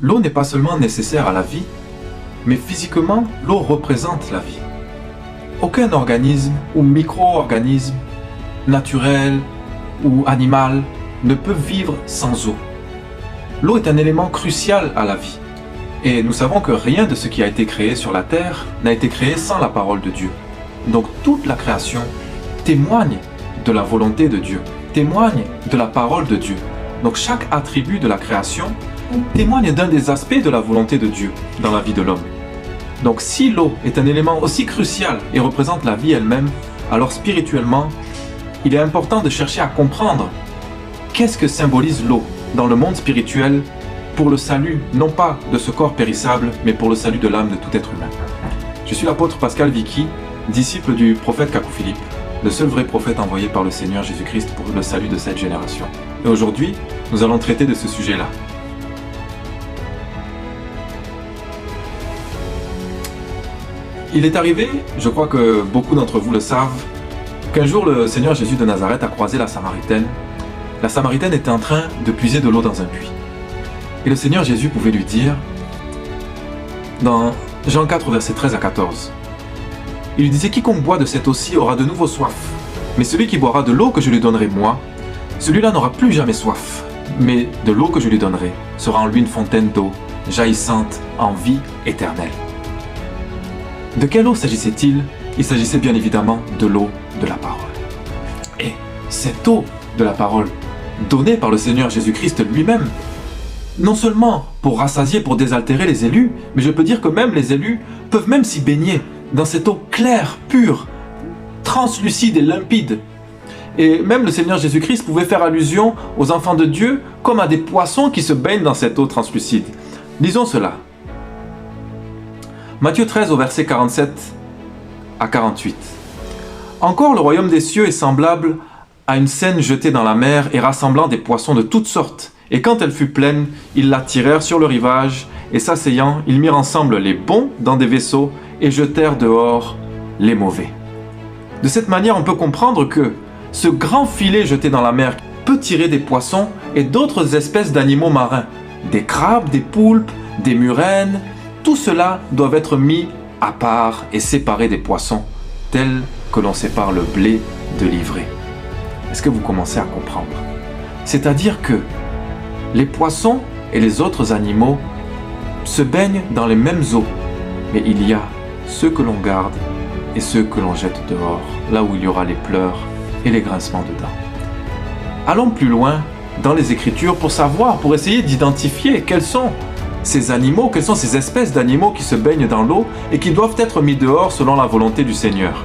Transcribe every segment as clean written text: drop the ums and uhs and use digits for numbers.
L'eau n'est pas seulement nécessaire à la vie, mais physiquement, l'eau représente la vie. Aucun organisme ou micro-organisme, naturel ou animal, ne peut vivre sans eau. L'eau est un élément crucial à la vie. Et nous savons que rien de ce qui a été créé sur la terre n'a été créé sans la parole de Dieu. Donc toute la création témoigne de la volonté de Dieu, témoigne de la parole de Dieu. Donc chaque attribut de la création témoigne d'un des aspects de la volonté de Dieu dans la vie de l'homme. Donc si l'eau est un élément aussi crucial et représente la vie elle-même, alors spirituellement, il est important de chercher à comprendre qu'est-ce que symbolise l'eau dans le monde spirituel pour le salut, non pas de ce corps périssable, mais pour le salut de l'âme de tout être humain. Je suis l'apôtre Pascal Vicky, disciple du prophète Kakou Philippe, le seul vrai prophète envoyé par le Seigneur Jésus-Christ pour le salut de cette génération. Et aujourd'hui, nous allons traiter de ce sujet-là. Il est arrivé, je crois que beaucoup d'entre vous le savent, qu'un jour le Seigneur Jésus de Nazareth a croisé la Samaritaine. La Samaritaine était en train de puiser de l'eau dans un puits. Et le Seigneur Jésus pouvait lui dire, dans Jean 4, versets 13 à 14, il lui disait « Quiconque boit de cette eau-ci aura de nouveau soif, mais celui qui boira de l'eau que je lui donnerai moi, celui-là n'aura plus jamais soif, mais de l'eau que je lui donnerai sera en lui une fontaine d'eau jaillissante en vie éternelle. » De quelle eau s'agissait-il? Il s'agissait bien évidemment de l'eau de la parole. Et cette eau de la parole, donnée par le Seigneur Jésus-Christ lui-même, non seulement pour rassasier, pour désaltérer les élus, mais je peux dire que même les élus peuvent même s'y baigner dans cette eau claire, pure, translucide et limpide. Et même le Seigneur Jésus-Christ pouvait faire allusion aux enfants de Dieu comme à des poissons qui se baignent dans cette eau translucide. Lisons cela. Matthieu 13 au verset 47 à 48. Encore le royaume des cieux est semblable à une seine jetée dans la mer et rassemblant des poissons de toutes sortes. Et quand elle fut pleine, ils la tirèrent sur le rivage, et s'asseyant, ils mirent ensemble les bons dans des vaisseaux et jetèrent dehors les mauvais. De cette manière, on peut comprendre que ce grand filet jeté dans la mer peut tirer des poissons et d'autres espèces d'animaux marins, des crabes, des poulpes, des murènes. Tout cela doit être mis à part et séparé des poissons, tels que l'on sépare le blé de l'ivraie. Est-ce que vous commencez à comprendre? C'est-à-dire que les poissons et les autres animaux se baignent dans les mêmes eaux, mais il y a ceux que l'on garde et ceux que l'on jette dehors, là où il y aura les pleurs et les grincements de dents. Allons plus loin dans les Écritures pour savoir, pour essayer d'identifier quels sont ces animaux, quelles sont ces espèces d'animaux qui se baignent dans l'eau et qui doivent être mis dehors selon la volonté du Seigneur.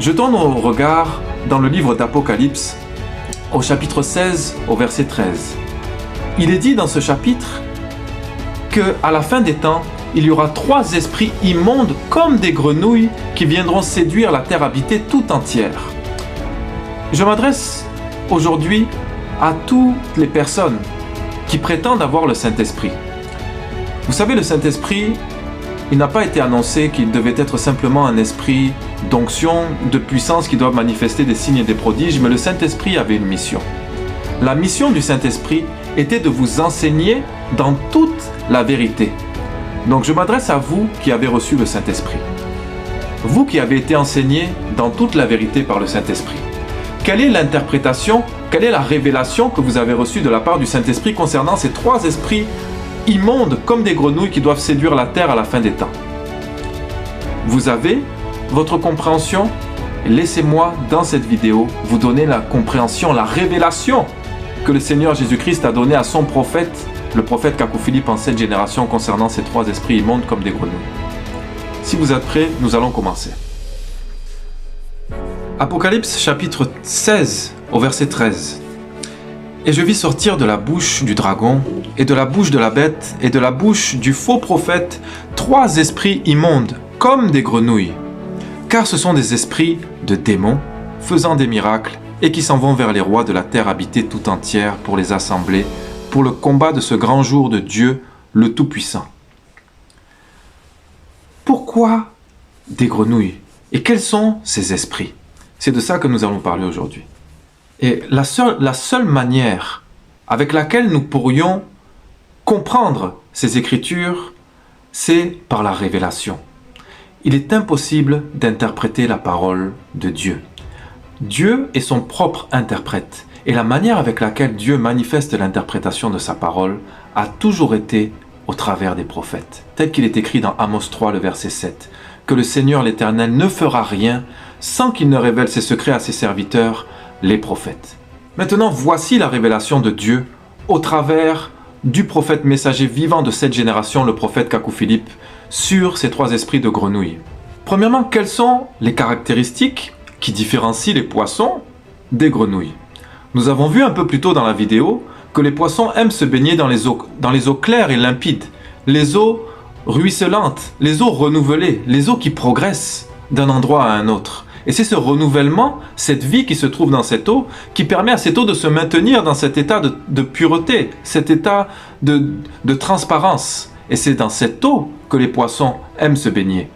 Jetons nos regards dans le livre d'Apocalypse, au chapitre 16, au verset 13. Il est dit dans ce chapitre qu'à la fin des temps, il y aura 3 esprits immondes comme des grenouilles qui viendront séduire la terre habitée tout entière. Je m'adresse aujourd'hui à toutes les personnes qui prétendent avoir le Saint-Esprit. Vous savez, le Saint-Esprit, il n'a pas été annoncé qu'il devait être simplement un esprit d'onction, de puissance qui doit manifester des signes et des prodiges, mais le Saint-Esprit avait une mission. La mission du Saint-Esprit était de vous enseigner dans toute la vérité. Donc je m'adresse à vous qui avez reçu le Saint-Esprit. Vous qui avez été enseigné dans toute la vérité par le Saint-Esprit. Quelle est l'interprétation, quelle est la révélation que vous avez reçue de la part du Saint-Esprit concernant ces 3 esprits immondes comme des grenouilles qui doivent séduire la terre à la fin des temps? Vous avez votre compréhension? Laissez-moi dans cette vidéo vous donner la compréhension, la révélation que le Seigneur Jésus-Christ a donnée à son prophète, le prophète Kakou Philippe en cette génération concernant ces 3 esprits immondes comme des grenouilles. Si vous êtes prêts, nous allons commencer. Apocalypse chapitre 16 au verset 13. Et je vis sortir de la bouche du dragon, et de la bouche de la bête, et de la bouche du faux prophète, 3 esprits immondes, comme des grenouilles. Car ce sont des esprits de démons, faisant des miracles, et qui s'en vont vers les rois de la terre habitée tout entière pour les assembler, pour le combat de ce grand jour de Dieu, le Tout-Puissant. Pourquoi des grenouilles? Et quels sont ces esprits? C'est de ça que nous allons parler aujourd'hui. Et la seule manière avec laquelle nous pourrions Comprendre ces Écritures, c'est par la révélation. Il est impossible d'interpréter la parole de Dieu. Dieu est son propre interprète et la manière avec laquelle Dieu manifeste l'interprétation de sa parole a toujours été au travers des prophètes. Tel qu'il est écrit dans Amos 3, le verset 7, que le Seigneur l'Éternel ne fera rien sans qu'il ne révèle ses secrets à ses serviteurs, les prophètes. Maintenant, voici la révélation de Dieu au travers du prophète messager vivant de cette génération, le prophète Kakou-Philippe, sur ces 3 esprits de grenouille. Premièrement, quelles sont les caractéristiques qui différencient les poissons des grenouilles? Nous avons vu un peu plus tôt dans la vidéo que les poissons aiment se baigner dans les eaux claires et limpides, les eaux ruisselantes, les eaux renouvelées, les eaux qui progressent d'un endroit à un autre. Et c'est ce renouvellement, cette vie qui se trouve dans cette eau, qui permet à cette eau de se maintenir dans cet état de pureté, cet état de transparence. Et c'est dans cette eau que les poissons aiment se baigner.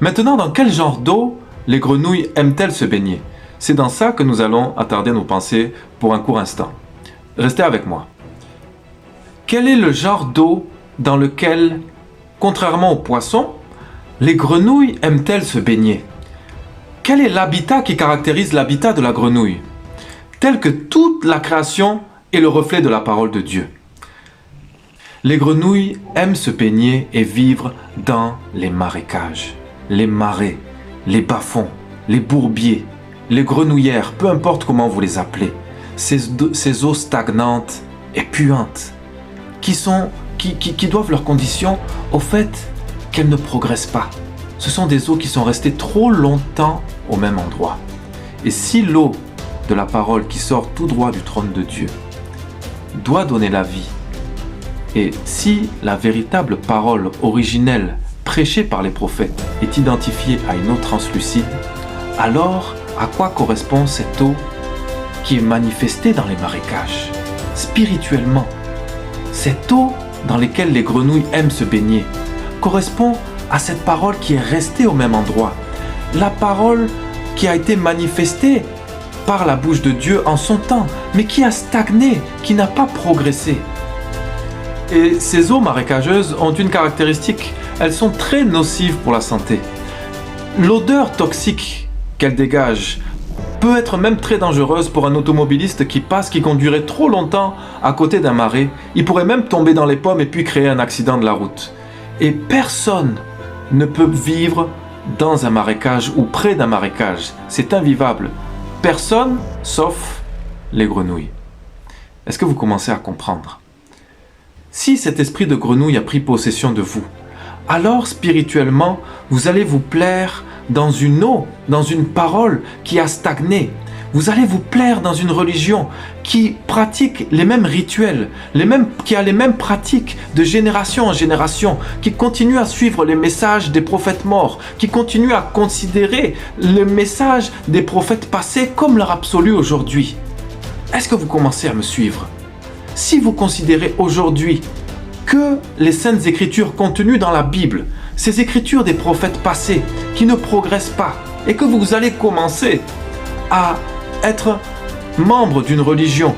Maintenant, dans quel genre d'eau les grenouilles aiment-elles se baigner? C'est dans ça que nous allons attarder nos pensées pour un court instant. Restez avec moi. Quel est le genre d'eau dans lequel, contrairement aux poissons, les grenouilles aiment-elles se baigner? Quel est l'habitat qui caractérise l'habitat de la grenouille? Tel que toute la création est le reflet de la parole de Dieu. Les grenouilles aiment se baigner et vivre dans les marécages, les marais, les bas-fonds, les bourbiers, les grenouillères, peu importe comment vous les appelez. Ces eaux stagnantes et puantes qui doivent leur condition au fait qu'elles ne progressent pas. Ce sont des eaux qui sont restées trop longtemps au même endroit. Et si l'eau de la parole qui sort tout droit du trône de Dieu doit donner la vie, et si la véritable parole originelle prêchée par les prophètes est identifiée à une eau translucide, alors à quoi correspond cette eau qui est manifestée dans les marécages? Spirituellement, cette eau dans laquelle les grenouilles aiment se baigner correspond à cette parole qui est restée au même endroit. La parole qui a été manifestée par la bouche de Dieu en son temps, mais qui a stagné, qui n'a pas progressé. Et ces eaux marécageuses ont une caractéristique, elles sont très nocives pour la santé. L'odeur toxique qu'elles dégagent peut être même très dangereuse pour un automobiliste qui conduirait trop longtemps à côté d'un marais. Il pourrait même tomber dans les pommes et puis créer un accident de la route. Et personne ne peut vivre dans un marécage ou près d'un marécage. C'est invivable. Personne sauf les grenouilles. Est-ce que vous commencez à comprendre? Si cet esprit de grenouille a pris possession de vous, alors spirituellement, vous allez vous plaire dans une eau, dans une parole qui a stagné. Vous allez vous plaire dans une religion qui pratique les mêmes rituels, qui a les mêmes pratiques de génération en génération, qui continue à suivre les messages des prophètes morts, qui continue à considérer le message des prophètes passés comme leur absolu aujourd'hui. Est-ce que vous commencez à me suivre? Si vous considérez aujourd'hui que les saintes écritures contenues dans la Bible, ces écritures des prophètes passés qui ne progressent pas, et que vous allez commencer à être membre d'une religion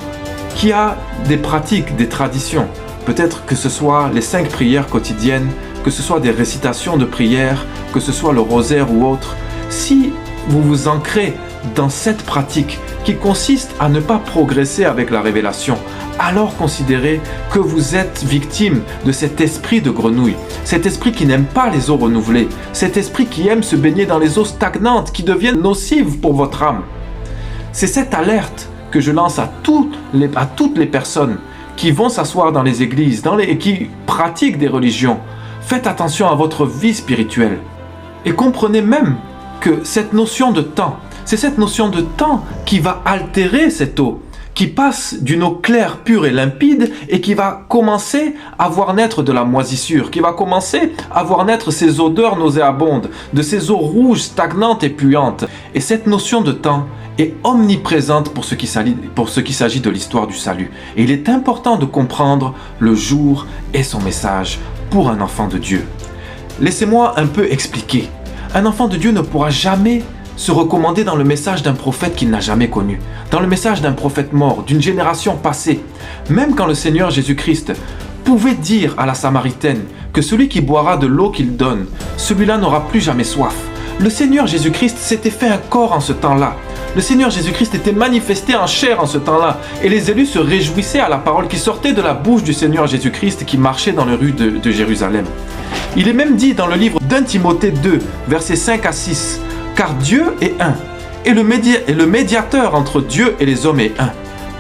qui a des pratiques, des traditions, peut-être que ce soit les 5 prières quotidiennes, que ce soit des récitations de prières, que ce soit le rosaire ou autre, si vous vous ancrez dans cette pratique qui consiste à ne pas progresser avec la révélation, alors considérez que vous êtes victime de cet esprit de grenouille, cet esprit qui n'aime pas les eaux renouvelées, cet esprit qui aime se baigner dans les eaux stagnantes qui deviennent nocives pour votre âme. C'est cette alerte que je lance à toutes les personnes qui vont s'asseoir dans les églises, et qui pratiquent des religions. Faites attention à votre vie spirituelle et comprenez même que cette notion de temps, c'est cette notion de temps qui va altérer cette eau, qui passe d'une eau claire, pure et limpide et qui va commencer à voir naître de la moisissure, qui va commencer à voir naître ces odeurs nauséabondes, de ces eaux rouges, stagnantes et puantes. Et cette notion de temps est omniprésente pour ce qui s'agit de l'histoire du salut. Et il est important de comprendre le jour et son message pour un enfant de Dieu. Laissez-moi un peu expliquer. Un enfant de Dieu ne pourra jamais se recommander dans le message d'un prophète qu'il n'a jamais connu, dans le message d'un prophète mort, d'une génération passée. Même quand le Seigneur Jésus-Christ pouvait dire à la Samaritaine que celui qui boira de l'eau qu'il donne, celui-là n'aura plus jamais soif. Le Seigneur Jésus-Christ s'était fait un corps en ce temps-là. Le Seigneur Jésus-Christ était manifesté en chair en ce temps-là. Et les élus se réjouissaient à la parole qui sortait de la bouche du Seigneur Jésus-Christ qui marchait dans les rues de Jérusalem. Il est même dit dans le livre d'1 Timothée 2, versets 5 à 6, « Car Dieu est un, et le médiateur entre Dieu et les hommes est un.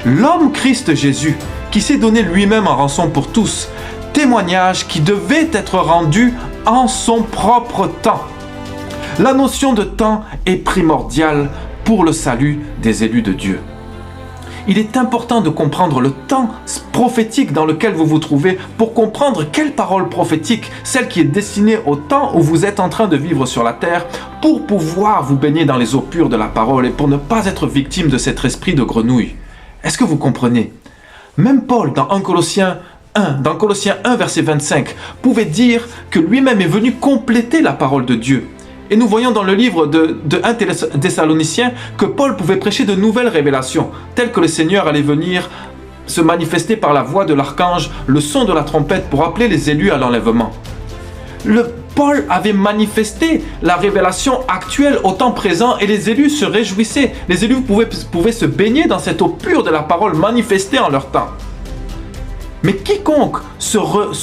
L'homme Christ Jésus, qui s'est donné lui-même en rançon pour tous, témoignage qui devait être rendu en son propre temps. » La notion de temps est primordiale pour le salut des élus de Dieu. Il est important de comprendre le temps prophétique dans lequel vous vous trouvez pour comprendre quelle parole prophétique, celle qui est destinée au temps où vous êtes en train de vivre sur la terre, pour pouvoir vous baigner dans les eaux pures de la parole et pour ne pas être victime de cet esprit de grenouille. Est-ce que vous comprenez? Même Paul, dans Colossiens 1, verset 25, pouvait dire que lui-même est venu compléter la parole de Dieu. Et nous voyons dans le livre de 1 Thessaloniciens que Paul pouvait prêcher de nouvelles révélations, telles que le Seigneur allait venir se manifester par la voix de l'archange, le son de la trompette pour appeler les élus à l'enlèvement. Paul avait manifesté la révélation actuelle au temps présent et les élus se réjouissaient. Les élus pouvaient se baigner dans cette eau pure de la parole manifestée en leur temps. Mais quiconque se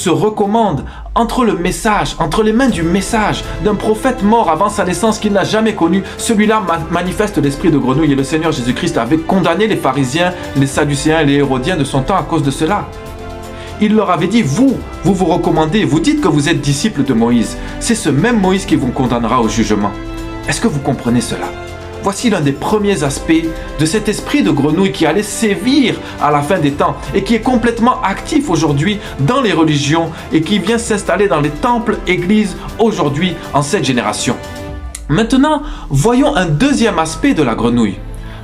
recommande entre le message, entre les mains du message d'un prophète mort avant sa naissance qu'il n'a jamais connu, celui-là manifeste l'esprit de grenouille. Et le Seigneur Jésus-Christ avait condamné les pharisiens, les sadducéens et les hérodiens de son temps à cause de cela. Il leur avait dit, vous vous recommandez, vous dites que vous êtes disciples de Moïse. C'est ce même Moïse qui vous condamnera au jugement. Est-ce que vous comprenez cela? Voici l'un des premiers aspects de cet esprit de grenouille qui allait sévir à la fin des temps et qui est complètement actif aujourd'hui dans les religions et qui vient s'installer dans les temples, églises aujourd'hui en cette génération. Maintenant, voyons un deuxième aspect de la grenouille.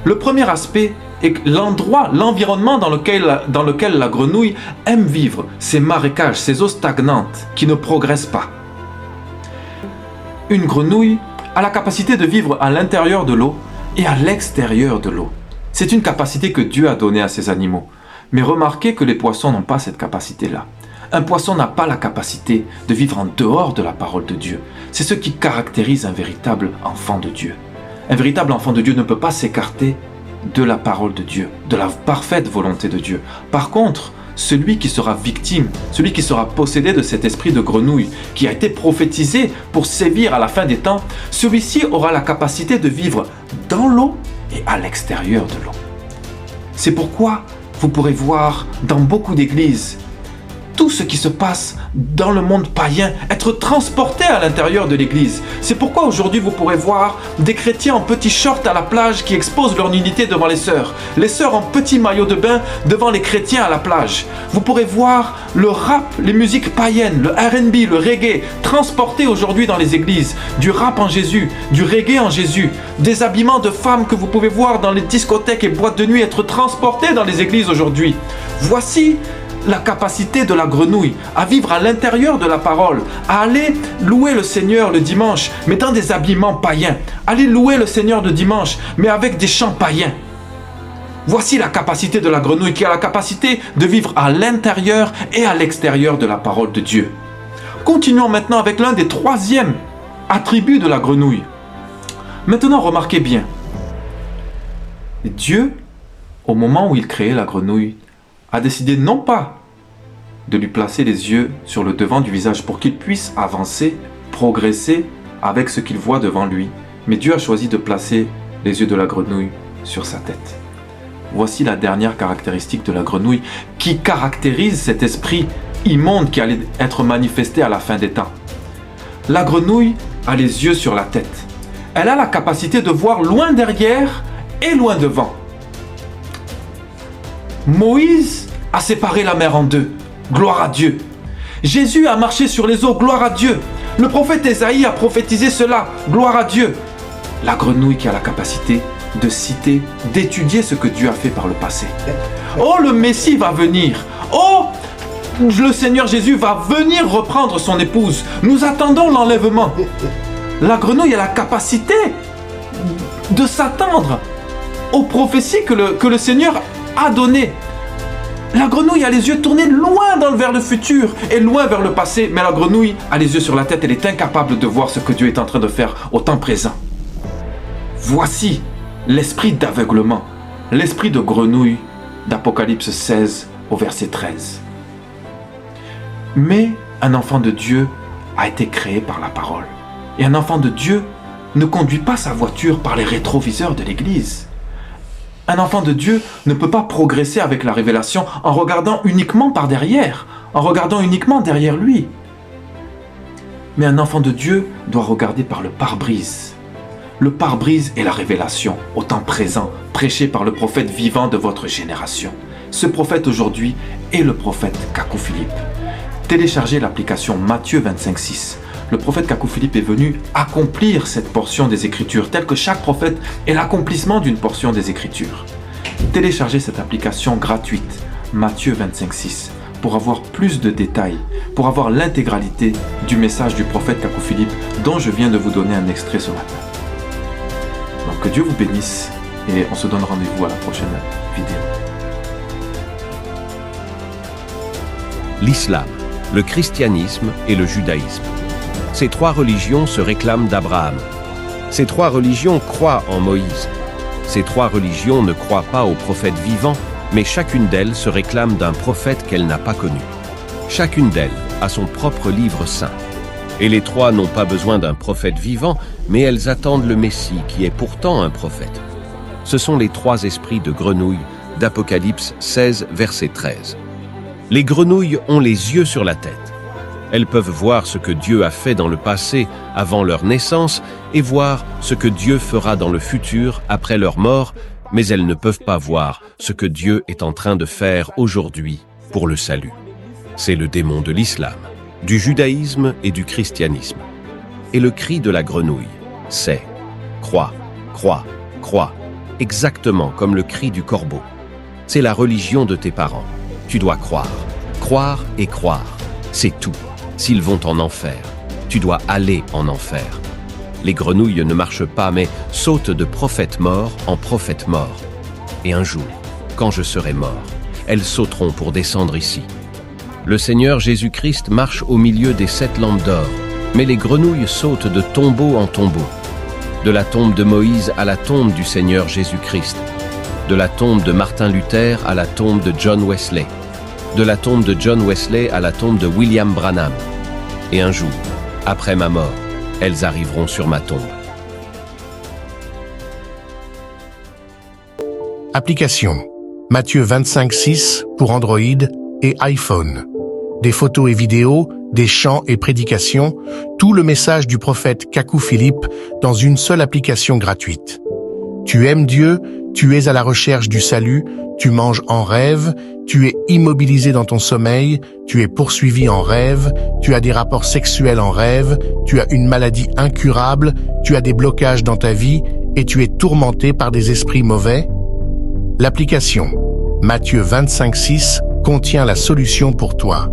Le premier aspect est l'endroit, l'environnement dans lequel la grenouille aime vivre, ces marécages, ces eaux stagnantes qui ne progressent pas. Une grenouille a la capacité de vivre à l'intérieur de l'eau et à l'extérieur de l'eau. C'est une capacité que Dieu a donnée à ces animaux. Mais remarquez que les poissons n'ont pas cette capacité-là. Un poisson n'a pas la capacité de vivre en dehors de la parole de Dieu. C'est ce qui caractérise un véritable enfant de Dieu. Un véritable enfant de Dieu ne peut pas s'écarter de la parole de Dieu, de la parfaite volonté de Dieu. Par contre, celui qui sera victime, celui qui sera possédé de cet esprit de grenouille qui a été prophétisé pour sévir à la fin des temps, celui-ci aura la capacité de vivre dans l'eau et à l'extérieur de l'eau. C'est pourquoi vous pourrez voir dans beaucoup d'églises tout ce qui se passe dans le monde païen être transporté à l'intérieur de l'église. C'est pourquoi aujourd'hui vous pourrez voir des chrétiens en petits shorts à la plage qui exposent leur nudité devant les sœurs en petits maillots de bain devant les chrétiens à la plage. Vous pourrez voir le rap, les musiques païennes, le R&B, le reggae transportés aujourd'hui dans les églises, du rap en Jésus, du reggae en Jésus, des habillements de femmes que vous pouvez voir dans les discothèques et boîtes de nuit être transportés dans les églises aujourd'hui. Voici la capacité de la grenouille à vivre à l'intérieur de la parole, à aller louer le Seigneur le dimanche, mais dans des habillements païens, aller louer le Seigneur le dimanche, mais avec des chants païens. Voici la capacité de la grenouille qui a la capacité de vivre à l'intérieur et à l'extérieur de la parole de Dieu. Continuons maintenant avec l'un des troisièmes attributs de la grenouille. Maintenant, remarquez bien, Dieu, au moment où il créait la grenouille, a décidé non pas de lui placer les yeux sur le devant du visage pour qu'il puisse avancer, progresser avec ce qu'il voit devant lui, mais Dieu a choisi de placer les yeux de la grenouille sur sa tête. Voici la dernière caractéristique de la grenouille qui caractérise cet esprit immonde qui allait être manifesté à la fin des temps. La grenouille a les yeux sur la tête. Elle a la capacité de voir loin derrière et loin devant. Moïse a séparé la mer en deux. Gloire à Dieu. Jésus a marché sur les eaux. Gloire à Dieu. Le prophète Ésaïe a prophétisé cela. Gloire à Dieu. La grenouille qui a la capacité de citer, d'étudier ce que Dieu a fait par le passé. Oh, le Messie va venir. Oh, le Seigneur Jésus va venir reprendre son épouse. Nous attendons l'enlèvement. La grenouille a la capacité de s'attendre aux prophéties que le Seigneur a données. La grenouille a les yeux tournés loin vers le futur et loin vers le passé, mais la grenouille a les yeux sur la tête, elle est incapable de voir ce que Dieu est en train de faire au temps présent. Voici l'esprit d'aveuglement, l'esprit de grenouille d'Apocalypse 16 au verset 13. Mais un enfant de Dieu a été créé par la parole. Et un enfant de Dieu ne conduit pas sa voiture par les rétroviseurs de l'église. Un enfant de Dieu ne peut pas progresser avec la révélation en regardant uniquement par derrière, en regardant uniquement derrière lui. Mais un enfant de Dieu doit regarder par le pare-brise. Le pare-brise est la révélation au temps présent, prêchée par le prophète vivant de votre génération. Ce prophète aujourd'hui est le prophète Kakou Philippe. Téléchargez l'application Matthieu 25,6. Le prophète Kakou Philippe est venu accomplir cette portion des Écritures, tel que chaque prophète est l'accomplissement d'une portion des Écritures. Téléchargez cette application gratuite, Matthieu 25,6, pour avoir plus de détails, pour avoir l'intégralité du message du prophète Kakou Philippe, dont je viens de vous donner un extrait ce matin. Donc que Dieu vous bénisse et on se donne rendez-vous à la prochaine vidéo. L'islam, le christianisme et le judaïsme. Ces trois religions se réclament d'Abraham. Ces trois religions croient en Moïse. Ces trois religions ne croient pas aux prophètes vivants, mais chacune d'elles se réclame d'un prophète qu'elle n'a pas connu. Chacune d'elles a son propre livre saint. Et les trois n'ont pas besoin d'un prophète vivant, mais elles attendent le Messie qui est pourtant un prophète. Ce sont les trois esprits de grenouille d'Apocalypse 16, verset 13. Les grenouilles ont les yeux sur la tête. Elles peuvent voir ce que Dieu a fait dans le passé avant leur naissance et voir ce que Dieu fera dans le futur après leur mort, mais elles ne peuvent pas voir ce que Dieu est en train de faire aujourd'hui pour le salut. C'est le démon de l'islam, du judaïsme et du christianisme. Et le cri de la grenouille, c'est « Crois, crois, crois », exactement comme le cri du corbeau. C'est la religion de tes parents. Tu dois croire, croire et croire. C'est tout. S'ils vont en enfer, tu dois aller en enfer. Les grenouilles ne marchent pas, mais sautent de prophète mort en prophète mort. Et un jour, quand je serai mort, elles sauteront pour descendre ici. Le Seigneur Jésus-Christ marche au milieu des 7 lampes d'or, mais les grenouilles sautent de tombeau en tombeau. De la tombe de Moïse à la tombe du Seigneur Jésus-Christ. De la tombe de Martin Luther à la tombe de John Wesley. De la tombe de John Wesley à la tombe de William Branham. Et un jour, après ma mort, elles arriveront sur ma tombe. Application Matthieu 25,6 pour Android et iPhone. Des photos et vidéos, des chants et prédications, tout le message du prophète Kakou Philippe dans une seule application gratuite. Tu aimes Dieu, tu es à la recherche du salut, tu manges en rêve, tu es immobilisé dans ton sommeil, tu es poursuivi en rêve, tu as des rapports sexuels en rêve, tu as une maladie incurable, tu as des blocages dans ta vie et tu es tourmenté par des esprits mauvais. L'application Matthieu 25,6 contient la solution pour toi.